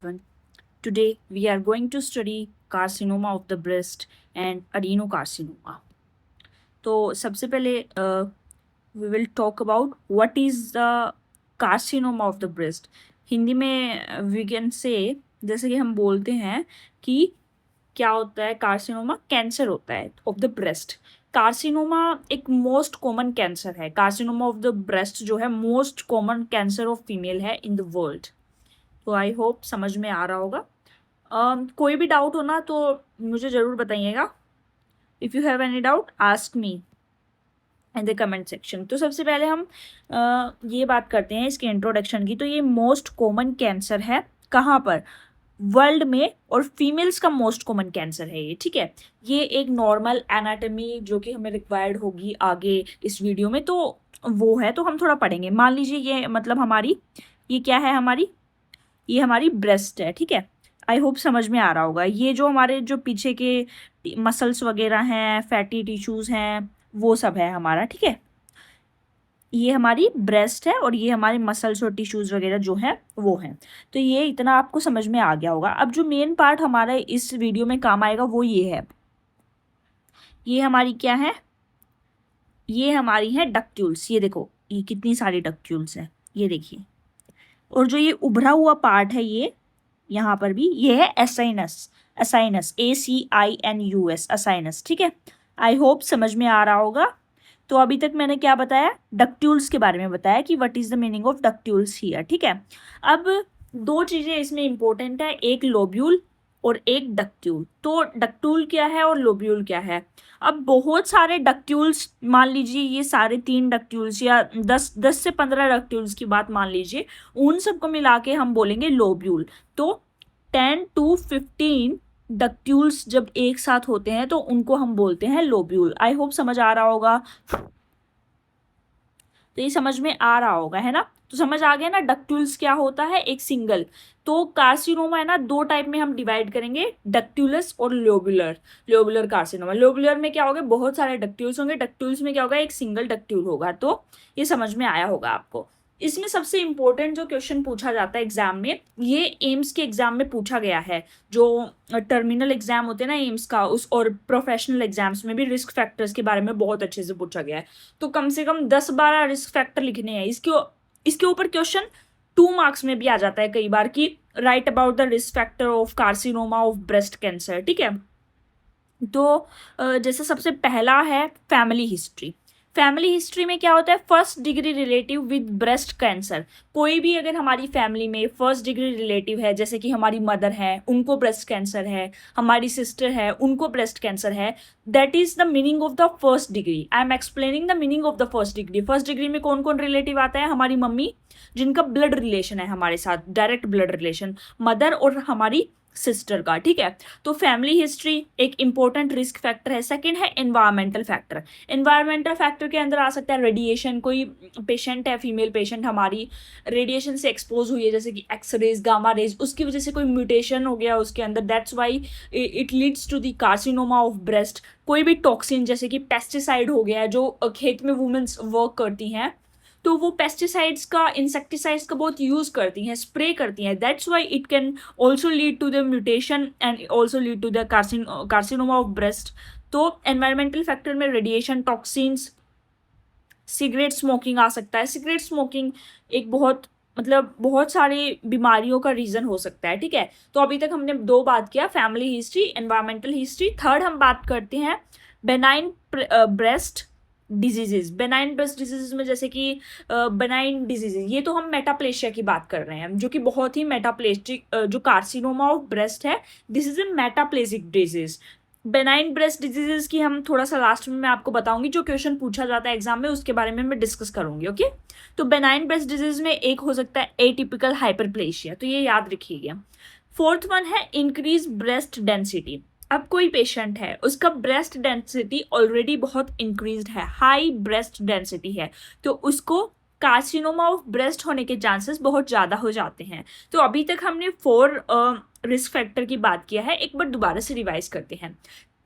everyone. Today we are going to study carcinoma of the breast and adenocarcinoma. तो सबसे पहले we will talk about what is the carcinoma of the breast. Hindi में we can say, जैसे कि हम बोलते हैं कि क्या होता है, कार्सिनोमा कैंसर होता है ऑफ द ब्रेस्ट. कार्सिनोमा एक मोस्ट कॉमन कैंसर है. कार्सिनोमा ऑफ द ब्रेस्ट जो है most common cancer of female है इन द वर्ल्ड. तो आई होप समझ में आ रहा होगा. कोई भी डाउट हो ना तो मुझे ज़रूर बताइएगा. If you have any doubt ask me in the comment section. तो सबसे पहले हम ये बात करते हैं इसके इंट्रोडक्शन की. तो ये मोस्ट कॉमन कैंसर है कहाँ पर, वर्ल्ड में, और फीमेल्स का मोस्ट कॉमन कैंसर है ये. ठीक है, ये एक नॉर्मल एनाटमी जो कि हमें रिक्वायर्ड होगी आगे इस वीडियो में, तो वो है, तो हम थोड़ा पढ़ेंगे. मान लीजिए ये मतलब हमारी, ये क्या है हमारी, ये हमारी ब्रेस्ट है. ठीक है, आई होप समझ में आ रहा होगा. ये जो हमारे जो पीछे के मसल्स वगैरह हैं, फैटी टिश्यूज़ हैं, वो सब है हमारा. ठीक है, ये हमारी ब्रेस्ट है और ये हमारे मसल्स और टिश्यूज़ वगैरह जो हैं वो हैं. तो ये इतना आपको समझ में आ गया होगा. अब जो मेन पार्ट हमारा इस वीडियो में काम आएगा वो ये है. ये हमारी क्या है, ये हमारी है डक्ट्यूल्स. ये देखो, ये कितनी सारी डक्ट्यूल्स हैं, ये देखिए. और जो ये उभरा हुआ पार्ट है, ये यहाँ पर भी, ये है एसाइनस. एसाइनस, ACINUS, असाइनस. ठीक है, आई होप समझ में आ रहा होगा. तो अभी तक मैंने क्या बताया, डक्ट्यूल्स के बारे में बताया कि what is the meaning of ductules here. ठीक है, अब दो चीज़ें इसमें इंपॉर्टेंट है, एक लोब्यूल और एक डक्ट्यूल. तो डक्ट्यूल क्या है और लोब्यूल क्या है. अब बहुत सारे डक्ट्यूल्स, मान लीजिए ये सारे 3 डक्ट्यूल्स या 10 से 15 डक्ट्यूल्स की बात मान लीजिए, उन सबको मिला के हम बोलेंगे लोब्यूल. तो 10 to 15 डक्ट्यूल्स जब एक साथ होते हैं तो उनको हम बोलते हैं लोब्यूल. आई होप समझ आ रहा होगा. तो ये समझ में आ रहा होगा, है ना. तो समझ आ गया ना, डक्ट्यूल्स क्या होता है, एक सिंगल. तो कार्सिनोमा है ना, 2 टाइप में हम डिवाइड करेंगे, डक्ट्यूलस और लोबुलर. लोबुलर कार्सिनोमा, लोबुलर में क्या होगा, बहुत सारे डक्ट्यूल्स होंगे. डक्ट्यूल्स में क्या होगा, एक सिंगल डक्ट्यूल होगा. तो ये समझ में आया होगा आपको. इसमें सबसे इंपॉर्टेंट जो क्वेश्चन पूछा जाता है एग्जाम में, ये एम्स के एग्जाम में पूछा गया है. जो टर्मिनल एग्जाम होते हैं ना एम्स का, उस और प्रोफेशनल एग्जाम्स में भी रिस्क फैक्टर्स के बारे में बहुत अच्छे से पूछा गया है. तो कम से कम 10-12 रिस्क फैक्टर लिखने हैं. इसके ऊपर क्वेश्चन 2 मार्क्स में भी आ जाता है कई बार कि right about the risk factor of carcinoma of breast cancer. ठीक है, तो जैसे सबसे पहला है फैमिली हिस्ट्री. फैमिली हिस्ट्री में क्या होता है, first degree relative with breast cancer. कोई भी अगर हमारी फैमिली में फर्स्ट डिग्री रिलेटिव है, जैसे कि हमारी मदर है, उनको ब्रेस्ट कैंसर है, हमारी सिस्टर है, उनको ब्रेस्ट कैंसर है, that is the meaning of the first degree. I am explaining the meaning of the first degree. First degree में कौन कौन रिलेटिव आता है, हमारी मम्मी जिनका ब्लड रिलेशन है हमारे साथ, डायरेक्ट ब्लड रिलेशन, मदर और हमारी सिस्टर का. ठीक है, तो फैमिली हिस्ट्री एक इंपॉर्टेंट रिस्क फैक्टर है. सेकंड है एनवायरमेंटल फैक्टर. एनवायरमेंटल फैक्टर के अंदर आ सकता है रेडिएशन. कोई पेशेंट है, फीमेल पेशेंट हमारी रेडिएशन से एक्सपोज हुई है, जैसे कि एक्सरेज, गामा रेज, उसकी वजह से कोई म्यूटेशन हो गया उसके अंदर, that's why it leads to the carcinoma of breast. कोई भी टॉक्सिन, जैसे कि पेस्टिसाइड हो गया, जो खेत में वुमेन्स वर्क करती हैं, तो वो पेस्टिसाइड्स का, इंसेक्टिसाइड्स का बहुत यूज़ करती हैं, स्प्रे करती हैं, that's why it can also lead to the mutation and also lead to the carcinoma of breast. तो एनवायरमेंटल फैक्टर में रेडिएशन, टॉक्सिन्स, सिगरेट स्मोकिंग आ सकता है. सिगरेट स्मोकिंग एक बहुत मतलब बहुत सारी बीमारियों का रीज़न हो सकता है. ठीक है, तो अभी तक हमने 2 बात किया, family history, environmental history. Third हम बात करते हैं benign breast diseases. Benign breast diseases में जैसे कि बेनाइन डिजीजेज, ये तो हम मेटाप्लेशिया की बात कर रहे हैं, जो कि बहुत ही मेटाप्लेस्टिक, जो कार्सिनोमा ऑफ ब्रेस्ट है, this is a metaplastic disease. Benign breast diseases की हम थोड़ा सा लास्ट में मैं आपको बताऊंगी, जो क्वेश्चन पूछा जाता है एग्जाम में उसके बारे में मैं डिस्कस करूंगी. ओके, तो बेनाइन ब्रेस्ट डिजीज में एक हो सकता है एटिपिकल हाइपरप्लेशिया, तो ये याद रखिएगा. फोर्थ वन है इंक्रीज ब्रेस्ट डेंसिटी. अब कोई पेशेंट है, उसका ब्रेस्ट डेंसिटी ऑलरेडी बहुत इंक्रीज्ड है, हाई ब्रेस्ट डेंसिटी है, तो उसको कार्सिनोमा ऑफ ब्रेस्ट होने के चांसेस बहुत ज़्यादा हो जाते हैं. तो अभी तक हमने 4 रिस्क फैक्टर की बात किया है. एक बार दोबारा से रिवाइज करते हैं.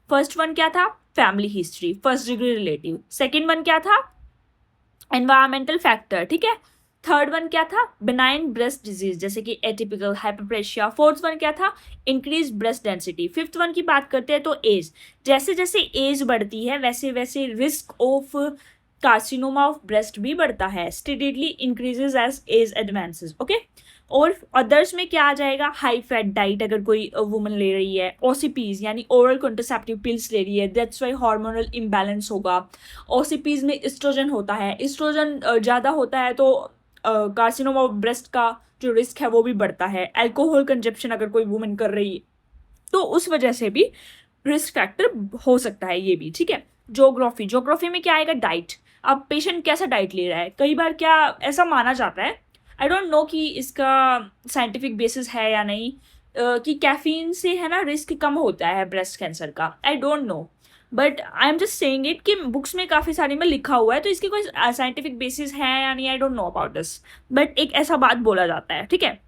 फर्स्ट वन क्या था, family history, first degree relative. Second one क्या था, एनवायरमेंटल फैक्टर. ठीक है, थर्ड वन क्या था, बिनाइन ब्रेस्ट डिजीज जैसे कि एटिपिकल हाइपरप्लेशिया। फोर्थ वन क्या था, increase breast density. Fifth one की बात करते हैं तो एज, जैसे जैसे एज बढ़ती है वैसे वैसे risk of carcinoma of breast भी बढ़ता है, steadily increases as age advances. Okay, और अदर्स में क्या आ जाएगा, हाई फैट डाइट अगर कोई वुमन ले रही है, ओसीपीज यानी ओरल कॉन्ट्रासेप्टिव पिल्स ले रही है, दैट्स वाई हार्मोनल इम्बैलेंस होगा। ओसीपीज में एस्ट्रोजन होता है, एस्ट्रोजन ज़्यादा होता है तो कार्सिनोमा ऑफ ब्रेस्ट का जो रिस्क है वो भी बढ़ता है। अल्कोहल कंजप्शन अगर कोई वुमन कर रही है तो उस वजह से भी रिस्क फैक्टर हो सकता है ये भी, ठीक है। ज्योग्राफी, ज्योग्राफी में क्या आएगा, डाइट। अब पेशेंट कैसा डाइट ले रहा है, कई बार क्या ऐसा माना जाता है, आई डोंट नो कि इसका साइंटिफिक बेसिस है या नहीं, कि कैफीन से है ना रिस्क कम होता है ब्रेस्ट कैंसर का, I don't know, but I am just saying it कि बुक्स में काफ़ी सारी में लिखा हुआ है, तो इसकी कोई साइंटिफिक बेसिस है या नहीं, I don't know about this, but एक ऐसा बात बोला जाता है, ठीक है।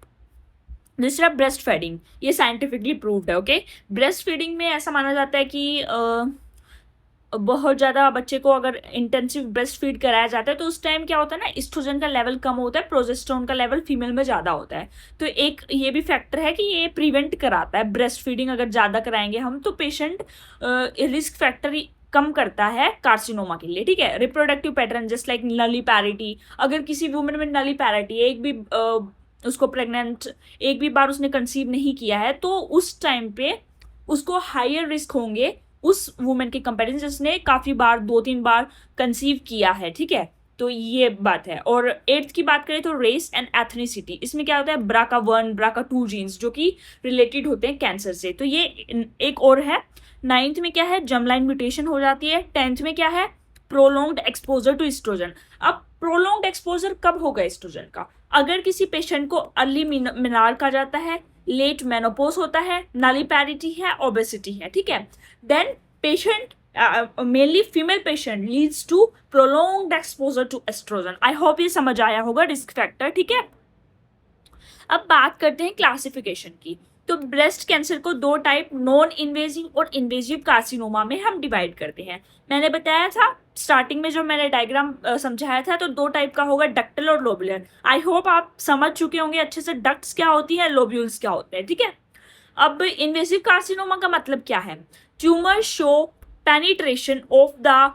दूसरा ब्रेस्ट फीडिंग, ये साइंटिफिकली प्रूव्ड है। ओके, ब्रेस्ट फीडिंग में ऐसा माना जाता है कि बहुत ज़्यादा बच्चे को अगर इंटेंसिव ब्रेस्ट फीड कराया जाता है तो उस टाइम क्या होता है ना, एस्ट्रोजन का लेवल कम होता है, प्रोजेस्टेरोन का लेवल फीमेल में ज़्यादा होता है, तो एक ये भी फैक्टर है कि ये प्रिवेंट कराता है ब्रेस्ट फीडिंग। अगर ज़्यादा कराएंगे हम तो पेशेंट रिस्क फैक्टर कम करता है कार्सिनोमा के लिए, ठीक है। रिप्रोडक्टिव पैटर्न जस्ट लाइक नली पैरिटी, अगर किसी वुमेन में नली पैरिटी एक भी उसको प्रेग्नेंट एक भी बार उसने कंसीव नहीं किया है तो उस टाइम पे उसको हायर रिस्क होंगे उस वुमेन के कंपैरिजन जिसने काफ़ी बार 2-3 बार कंसीव किया है, ठीक है। तो ये बात है। और एट्थ की बात करें तो रेस एंड एथनिसिटी, इसमें क्या होता है, BRCA1 BRCA2 जीन्स जो कि रिलेटेड होते हैं कैंसर से, तो ये एक और है। नाइन्थ में क्या है, जर्मलाइन म्यूटेशन हो जाती है। 10th में क्या है, प्रोलॉन्ग्ड एक्सपोजर टू एस्ट्रोजन। अब प्रोलॉन्ग्ड एक्सपोजर कब होगा एस्ट्रोजन का, अगर किसी पेशेंट को अर्ली मेनार कहा जाता है, लेट मेनोपोज होता है, नाली पैरिटी है, ओबेसिटी है, ठीक है, then patient mainly female patient leads to prolonged exposure to oestrogen. I hope ये समझ आया होगा रिस्क फैक्टर, ठीक है। अब बात करते हैं क्लासिफिकेशन की, तो ब्रेस्ट कैंसर को दो टाइप, नॉन इन्वेजिव और इन्वेजिव कार्सिनोमा में हम डिवाइड करते हैं। मैंने बताया था स्टार्टिंग में जो मैंने डायग्राम समझाया था, तो दो टाइप का होगा, डक्टल और लोबुलर। आई होप आप समझ चुके होंगे अच्छे से डक्ट्स क्या होती है, लोब्यूल्स क्या होते हैं, ठीक है। अब इन्वेजिव कार्सिनोमा का मतलब क्या है, tumour show penetration of the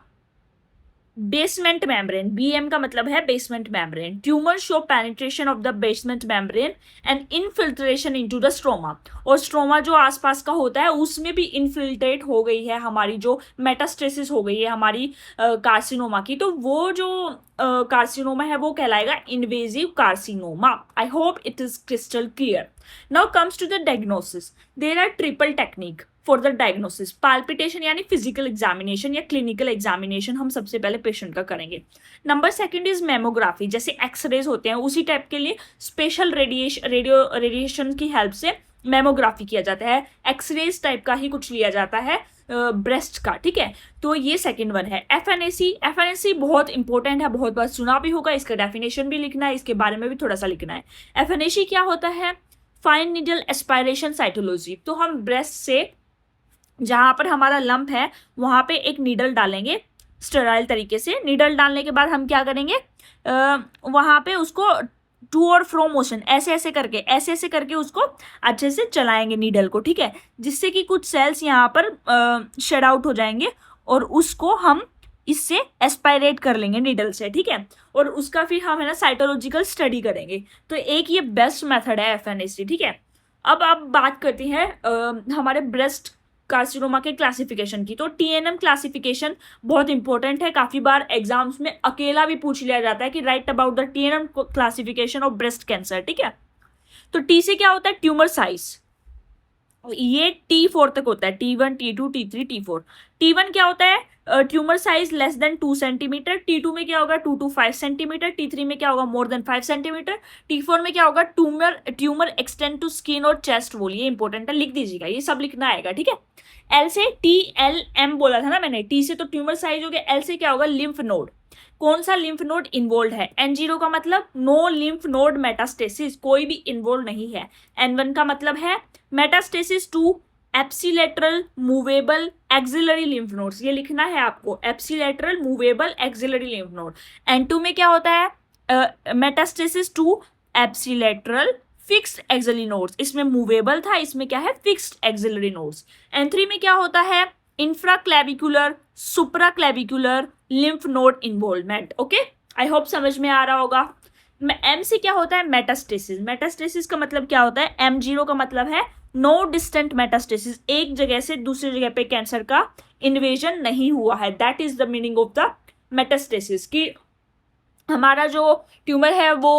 basement membrane, BM का मतलब है basement membrane, tumour show penetration of the basement membrane and infiltration into the stroma, और स्ट्रोमा जो आसपास का होता है उसमें भी इनफिल्ट्रेट हो गई है हमारी, जो मेटास्टेसिस हो गई है हमारी कार्सिनोमा की, तो वो जो कार्सिनोमा है वो कहलाएगा invasive carcinoma. I hope it is crystal clear. Now comes to the diagnosis, there are triple technique for the diagnosis. Palpitation यानी फिजिकल एग्जामिनेशन या क्लिनिकल एग्जामिनेशन हम सबसे पहले पेशेंट का करेंगे। नंबर सेकंड इज मेमोग्राफी, जैसे एक्सरेज होते हैं उसी टाइप के लिए स्पेशल रेडिएशन की हेल्प से मेमोग्राफी किया जाता है, एक्सरेज टाइप का ही कुछ लिया जाता है ब्रेस्ट का, ठीक है। तो ये सेकंड वन है। FNAC बहुत इंपॉर्टेंट है, बहुत बार सुना भी होगा, इसका डेफिनेशन भी लिखना है, इसके बारे में भी थोड़ा सा लिखना है। FNAC क्या होता है, फाइन नीडल एस्पायरेशन साइटोलॉजी, तो हम ब्रेस्ट से जहाँ पर हमारा लंप है वहाँ पे एक नीडल डालेंगे स्टेराइल तरीके से। नीडल डालने के बाद हम क्या करेंगे, वहाँ पे उसको टू और फ्रो मोशन ऐसे ऐसे करके उसको अच्छे से चलाएंगे नीडल को, ठीक है, जिससे कि कुछ सेल्स यहाँ पर शेड आउट हो जाएंगे और उसको हम इससे एस्पायरेट कर लेंगे नीडल से, ठीक है, और उसका फिर हम है ना साइटोलॉजिकल स्टडी करेंगे। तो एक ये बेस्ट मेथड है FNAC, ठीक है। अब आप बात करते हैं हमारे ब्रेस्ट कार्सिनोमा के क्लासिफिकेशन की, तो TNM क्लासिफिकेशन बहुत इंपॉर्टेंट है, काफ़ी बार एग्जाम्स में अकेला भी पूछ लिया जाता है कि right about the TNM classification of breast cancer, ठीक है। तो T से क्या होता है, ट्यूमर साइज, ये T4 तक होता है, T1 T2 T3 T4। T1 क्या होता है, tumour size less than 2 centimetre. T2 में क्या होगा, 2 to 5 सेंटीमीटर। T3 में क्या होगा, मोर देन 5 सेंटीमीटर। T4 में क्या होगा, ट्यूमर एक्सटेंड टू स्किन और चेस्ट वॉल, ये इंपॉर्टेंट है, लिख दीजिएगा, ये सब लिखना आएगा, ठीक है। L से TLM बोला था ना मैंने, T से तो ट्यूमर साइज हो गया, L से क्या होगा, लिम्फ नोड, कौन सा लिम्फ नोड इन्वॉल्व है। N0 का मतलब नो लिम्फ नोड मेटास्टेसिस, कोई भी इन्वॉल्व नहीं है। N1 का मतलब है metastasis to ipsilateral movable axillary lymph nodes, ये लिखना है आपको, ipsilateral movable axillary lymph node. N2 में क्या होता है, metastasis to ipsilateral fixed axillary nodes, इसमें मूवेबल था, इसमें क्या है फिक्स्ड एक्सिलरी नोड्स। N3 में क्या होता है infraclavicular supraclavicular lymph node involvement. Okay, I hope समझ में आ रहा होगा। एम से क्या होता है मेटास्टेसिस, मेटास्टेसिस का मतलब क्या होता है M0 का मतलब है नो डिस्टेंट मेटास्टेसिस, एक जगह से दूसरी जगह पे कैंसर का इन्वेजन नहीं हुआ है, that is the meaning of the metastasis, कि हमारा जो ट्यूमर है वो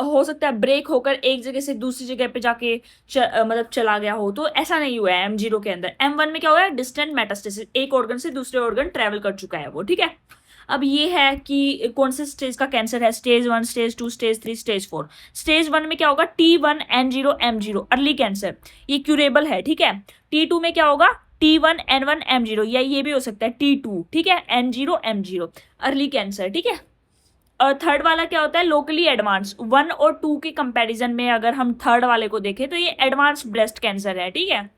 हो सकता है ब्रेक होकर एक जगह से दूसरी जगह पे जाके मतलब चला गया हो, तो ऐसा नहीं हुआ है M0 के अंदर। M1 में क्या हुआ है डिस्टेंट मेटास्टेसिस, एक ऑर्गन से दूसरे ऑर्गन ट्रेवल कर चुका है वो, ठीक है। अब ये है कि कौन से स्टेज का कैंसर है, stage 1, stage 2, stage 3, stage 4। Stage 1 में क्या होगा T1 N0 M0 early cancer, ये क्यूरेबल है, ठीक है। T2 में क्या होगा T1 N1 M0, या ये भी हो सकता है T2, ठीक है, N0 M0 अर्ली कैंसर, ठीक है। और थर्ड वाला क्या होता है लोकली एडवांस, 1 और 2 के कंपैरिजन में अगर हम थर्ड वाले को देखें तो ये एडवांस ब्रेस्ट कैंसर है, ठीक है।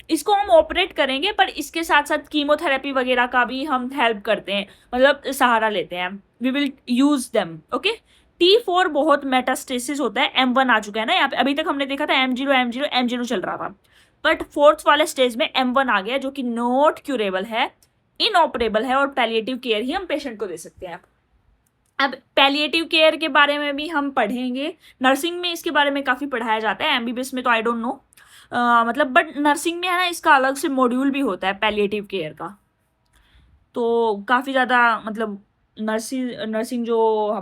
इसको हम ऑपरेट करेंगे, पर इसके साथ साथ कीमोथेरेपी वगैरह का भी हम हेल्प करते हैं, मतलब सहारा लेते हैं, we will use them. Okay, T4 बहुत मेटास्टेसिस होता है, M1 आ चुका है ना यहाँ पे, अभी तक हमने देखा था M0 चल रहा था, बट फोर्थ वाले स्टेज में M1 आ गया जो कि नॉट क्यूरेबल है, इनऑपरेबल है, और पैलिएटिव केयर ही हम पेशेंट को दे सकते हैं। अब पैलिएटिव केयर के बारे में भी हम पढ़ेंगे, नर्सिंग में इसके बारे में काफ़ी पढ़ाया जाता है, MBBS में तो आई डोंट नो, मतलब बट नर्सिंग में है ना इसका अलग से मॉड्यूल भी होता है पैलिएटिव केयर का, तो काफ़ी ज़्यादा मतलब नर्सिंग जो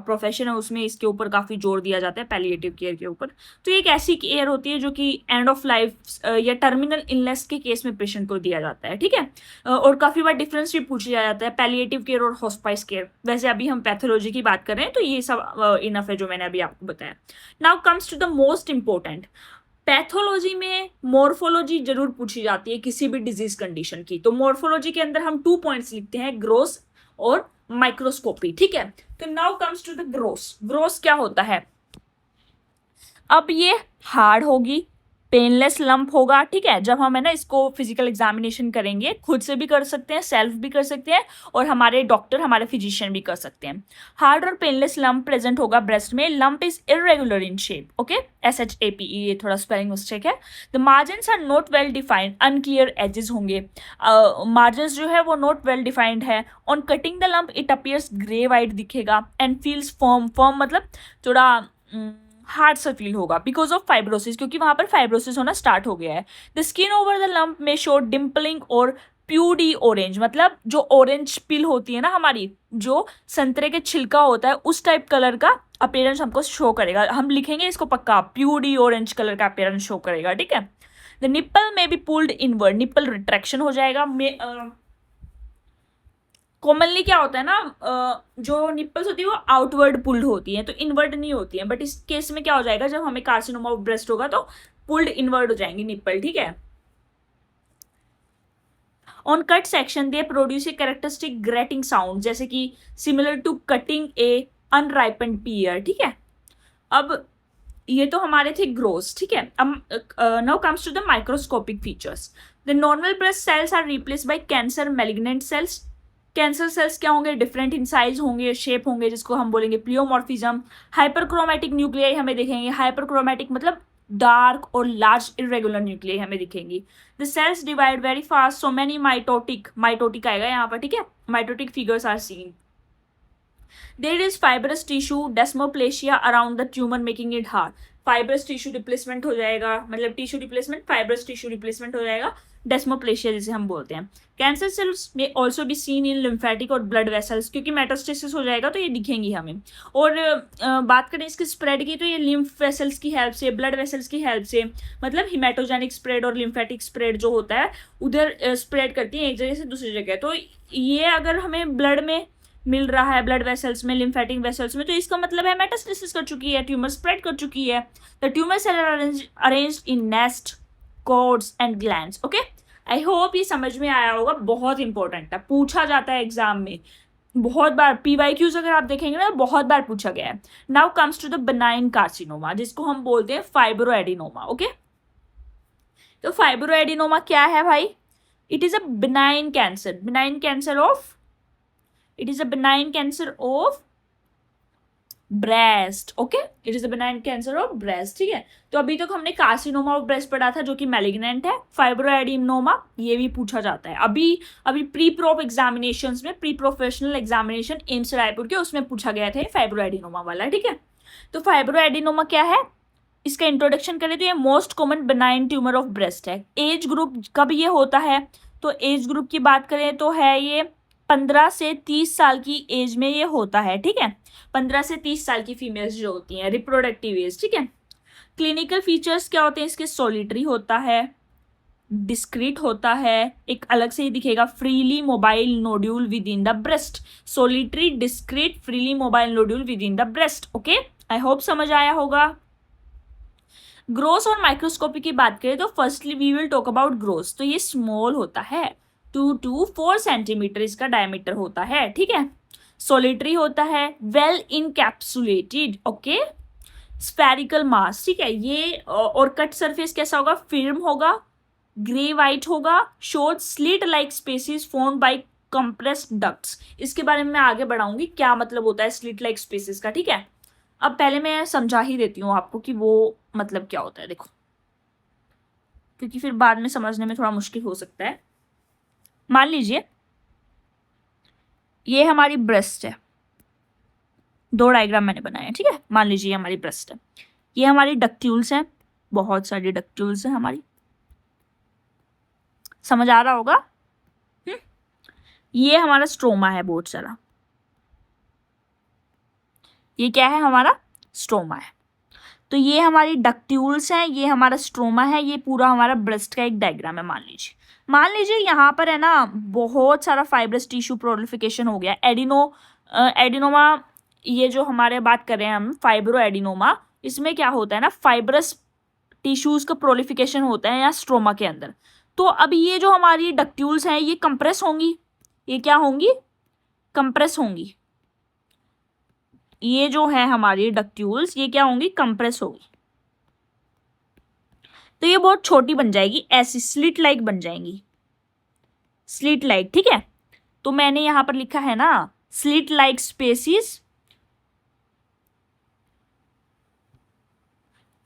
प्रोफेशन है उसमें इसके ऊपर काफ़ी जोर दिया जाता है पैलिएटिव केयर के ऊपर। तो ये एक ऐसी केयर होती है जो कि एंड ऑफ लाइफ या टर्मिनल इलनेस के केस में पेशेंट को दिया जाता है, ठीक है। और काफ़ी बार डिफरेंस भी पूछा जाता है पैलिएटिव केयर और हॉस्पाइस केयर, वैसे अभी हम पैथोलॉजी की बात कर रहे हैं तो ये सब इनफ है जो मैंने अभी आपको बताया। Now comes to the most important, pathology में मॉर्फोलॉजी जरूर पूछी जाती है किसी भी डिजीज कंडीशन की, तो मॉर्फोलॉजी के अंदर हम 2 पॉइंट्स लिखते हैं, ग्रोस और माइक्रोस्कोपी, ठीक है। तो now comes to the gross, gross क्या होता है, अब ये हार्ड होगी, पेनलेस लंप होगा, ठीक है। जब हम है ना इसको फिजिकल एग्जामिनेशन करेंगे, खुद से भी कर सकते हैं, सेल्फ भी कर सकते हैं, और हमारे डॉक्टर हमारे फिजिशियन भी कर सकते हैं। हार्ड और पेनलेस लंप प्रेजेंट होगा ब्रेस्ट में, lump is irregular in shape, okay, SHAPE, ये थोड़ा स्पेलिंग मिस्टेक है। The margins are not well defined, unclear edges होंगे, मार्जिन्स जो है वो नॉट वेल डिफाइंड है। On cutting the lump it appears grey white दिखेगा, एंड फील्स फर्म, फर्म मतलब थोड़ा हार्ड सा फील होगा, बिकॉज ऑफ फाइब्रोसिस, क्योंकि वहां पर फाइब्रोसिस होना स्टार्ट हो गया है। The skin over the lump में शो डिम्पलिंग और प्यूडी ऑरेंज, मतलब जो ऑरेंज पिल होती है ना हमारी, जो संतरे के छिलका होता है उस टाइप कलर का अपीयरेंस हमको शो करेगा, हम लिखेंगे इसको पक्का, प्यूडी ऑरेंज कलर का अपीयरेंस शो करेगा, ठीक है। द निप्पल में be pulled inward, nipple retraction हो जाएगा, कॉमनली क्या होता है ना जो निप्पल्स होती है वो आउटवर्ड पुल्ड होती है, तो इनवर्ड नहीं होती है, बट इस केस में क्या हो जाएगा जब हमें कार्सिनोमा ऑफ ब्रेस्ट होगा तो पुल्ड इनवर्ड हो जाएंगी निप्पल, ठीक है। On cut section they produce a characteristic grating sound, जैसे कि similar to cutting a unripened pear, ठीक है। अब ये तो हमारे थे ग्रोस, ठीक है। अब now comes to the microscopic features, the normal breast cells are replace by cancer malignant cells. Cancer cells क्या होंगे, डिफरेंट इन साइज होंगे, शेप होंगे, जिसको हम बोलेंगे प्लियोमॉर्फिज्म। हाइपरक्रोमैटिक न्यूक्लियाई हमें दिखेंगे, हाइपरक्रोमैटिक मतलब डार्क और लार्ज इरेगुलर न्यूक्लियाई हमें दिखेंगी। The cells divide very fast, so many mitotic, mitotic आएगा यहाँ पर, ठीक है, mitotic figures are seen. There is fibrous tissue desmoplasia around the tumour making it hard, fibrous tissue replacement हो जाएगा, मतलब tissue replacement, fibrous tissue replacement हो जाएगा, डेस्मोप्लेशिया जिसे हम बोलते हैं। कैंसर सेल्स में also be seen in lymphatic और ब्लड वेसल्स, क्योंकि मेटास्टेसिस हो जाएगा तो ये दिखेंगी हमें। और बात करें इसके स्प्रेड की तो ये लिम्फ वेसल्स की हेल्प से, ब्लड वेसल्स की हेल्प से, मतलब हिमेटोजेनिक स्प्रेड और लिम्फेटिक स्प्रेड जो होता है उधर स्प्रेड करती है एक जगह से दूसरी जगह। तो ये अगर हमें ब्लड में मिल रहा है, ब्लड वेसल्स में, लिम्फेटिक वेसल्स में, तो इसका मतलब है मेटास्टेसिस कर चुकी है, ट्यूमर स्प्रेड कर चुकी है। The tumour cell are arranged in nest, cords and glands, okay. I hope ये समझ में आया होगा, बहुत इंपॉर्टेंट है, पूछा जाता है एग्जाम में बहुत बार, PYQs अगर आप देखेंगे ना बहुत बार पूछा गया है। Now comes to the benign carcinoma, जिसको हम बोलते हैं फाइब्रोएडिनोमा, ओके। तो फाइब्रोएडिनोमा क्या है भाई, it is a benign cancer, benign cancer of, it is a benign cancer of breast, okay, it is a benign cancer of breast, ठीक है। तो अभी तक हमने कार्सिनोमा ऑफ ब्रेस्ट पढ़ा था जो कि मैलिग्नेंट है। फाइब्रोएडिनोमा ये भी पूछा जाता है। अभी प्री प्रोप एग्जामिनेशंस में, pre professional examination AIIMS Raipur के, उसमें पूछा गया था फाइब्रोएडिनोमा वाला, ठीक है। तो फाइब्रोएडिनोमा क्या है, इसका इंट्रोडक्शन करें तो ये most common benign tumour of breast है। एज ग्रुप कब ये होता है, तो एज ग्रुप की बात करें तो है ये 15 से 30 साल की एज में ये होता है, ठीक है। 15 से 30 साल की फीमेल्स जो होती हैं, रिप्रोडक्टिव एज, ठीक है। क्लिनिकल फीचर्स क्या होते हैं इसके, सोलिटरी होता है, डिस्क्रीट होता है, एक अलग से ही दिखेगा, freely mobile nodule with in the breast, solitary, discrete, freely mobile nodule with in the breast, okay. I hope समझ आया होगा। ग्रोस और माइक्रोस्कोपी की बात करें तो firstly we will talk about gross. तो ये स्मॉल होता है, 2 to 4 सेंटीमीटर इसका डायमीटर होता है, ठीक है। सोलिटरी होता है, वेल इनकैप्सुलेटेड, ओके। स्फेरिकल मास, ठीक है। ये और कट सरफेस कैसा होगा, फिल्म होगा, ग्रे वाइट होगा, shows slit like spaces formed by compressed ducts. इसके बारे में मैं आगे बढ़ाऊंगी क्या मतलब होता है स्लिट लाइक स्पेसिस का, ठीक है। अब पहले मैं समझा ही देती हूँ आपको कि वो मतलब क्या होता है, देखो, क्योंकि फिर बाद में समझने में थोड़ा मुश्किल हो सकता है। मान लीजिए ये हमारी ब्रेस्ट है, 2 डायग्राम मैंने बनाए हैं, ठीक है। मान लीजिए ये हमारी ब्रेस्ट है, ये हमारी डक्ट्यूल्स हैं, बहुत सारी डक्ट्यूल्स हैं हमारी, समझ आ रहा होगा। ये हमारा स्ट्रोमा है बहुत सारा, ये क्या है, हमारा स्ट्रोमा है। तो ये हमारी डक्ट्यूल्स हैं, ये हमारा स्ट्रोमा है, ये पूरा हमारा ब्रेस्ट का एक डायग्राम है। मान लीजिए यहाँ पर है ना बहुत सारा फाइब्रस टिश्यू प्रोलिफिकेशन हो गया, एडिनोमा, ये जो हमारे बात कर रहे हैं हम फाइब्रो एडिनोमा, इसमें क्या होता है ना, फाइब्रस टिश्यूज का प्रोलिफिकेशन होता है यहाँ स्ट्रोमा के अंदर। तो अब ये जो हमारी डक्ट्यूल्स हैं ये कंप्रेस होंगी, ये क्या होंगी, कंप्रेस होंगी। ये जो है हमारी डक्ट्यूल्स ये क्या होंगी, कंप्रेस होगी। तो ये बहुत छोटी बन जाएगी, ऐसी स्लिट लाइक बन जाएंगी, स्लिट लाइक, ठीक है। तो मैंने यहां पर लिखा है ना slit like spaces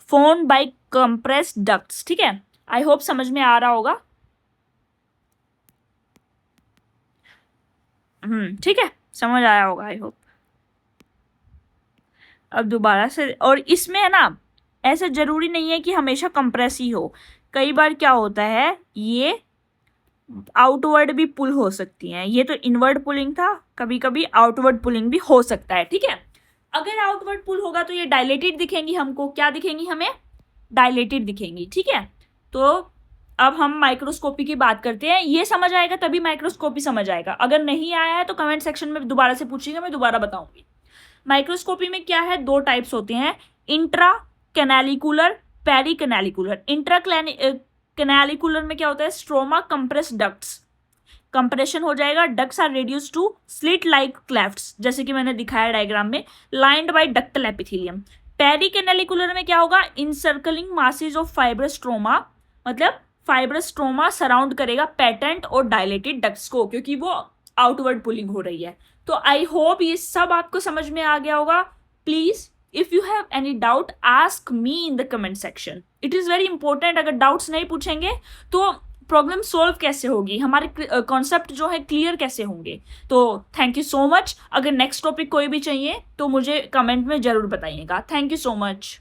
formed by compressed ducts, ठीक है। आई होप समझ में आ रहा होगा। ठीक है, समझ आया होगा आई होप। अब दोबारा से, और इसमें है ना ऐसा जरूरी नहीं है कि हमेशा कंप्रेस ही हो, कई बार क्या होता है ये आउटवर्ड भी पुल हो सकती हैं। ये तो इनवर्ड पुलिंग था, कभी कभी आउटवर्ड पुलिंग भी हो सकता है, ठीक है। अगर आउटवर्ड पुल होगा तो ये डायलेटेड दिखेंगी हमको, क्या दिखेंगी हमें, डायलेटेड दिखेंगी, ठीक है। तो अब हम माइक्रोस्कोपी की बात करते हैं, ये समझ आएगा तभी माइक्रोस्कोपी समझ आएगा, अगर नहीं आया है तो कमेंट सेक्शन में दोबारा से पूछिएगा, मैं दोबारा बताऊंगी। माइक्रोस्कोपी में क्या है, 2 टाइप्स होते हैं, intracanalicular, pericanalicular. Intracanalicular में क्या होता है, स्ट्रोमा कंप्रेस डक्ट्स, कंप्रेशन हो जाएगा, ducts are reduce to slit like clefts, जैसे कि मैंने दिखाया डायग्राम में, lined by ductal epithelium. Pericanalicular में क्या होगा, encircling masses of fibrous stroma, मतलब फाइब्रस स्ट्रोमा सराउंड करेगा पैटेंट और डायलेटेड डक्ट्स को, क्योंकि वो आउटवर्ड पुलिंग हो रही है। तो आई होप ये सब आपको समझ में आ गया होगा। Please if you have any doubt ask me in the comment section, it is very important. अगर डाउट्स नहीं पूछेंगे तो प्रॉब्लम सोल्व कैसे होगी, हमारे कॉन्सेप्ट जो है क्लियर कैसे होंगे। तो थैंक यू सो मच। अगर नेक्स्ट टॉपिक कोई भी चाहिए तो मुझे कमेंट में जरूर बताइएगा। Thank you so much.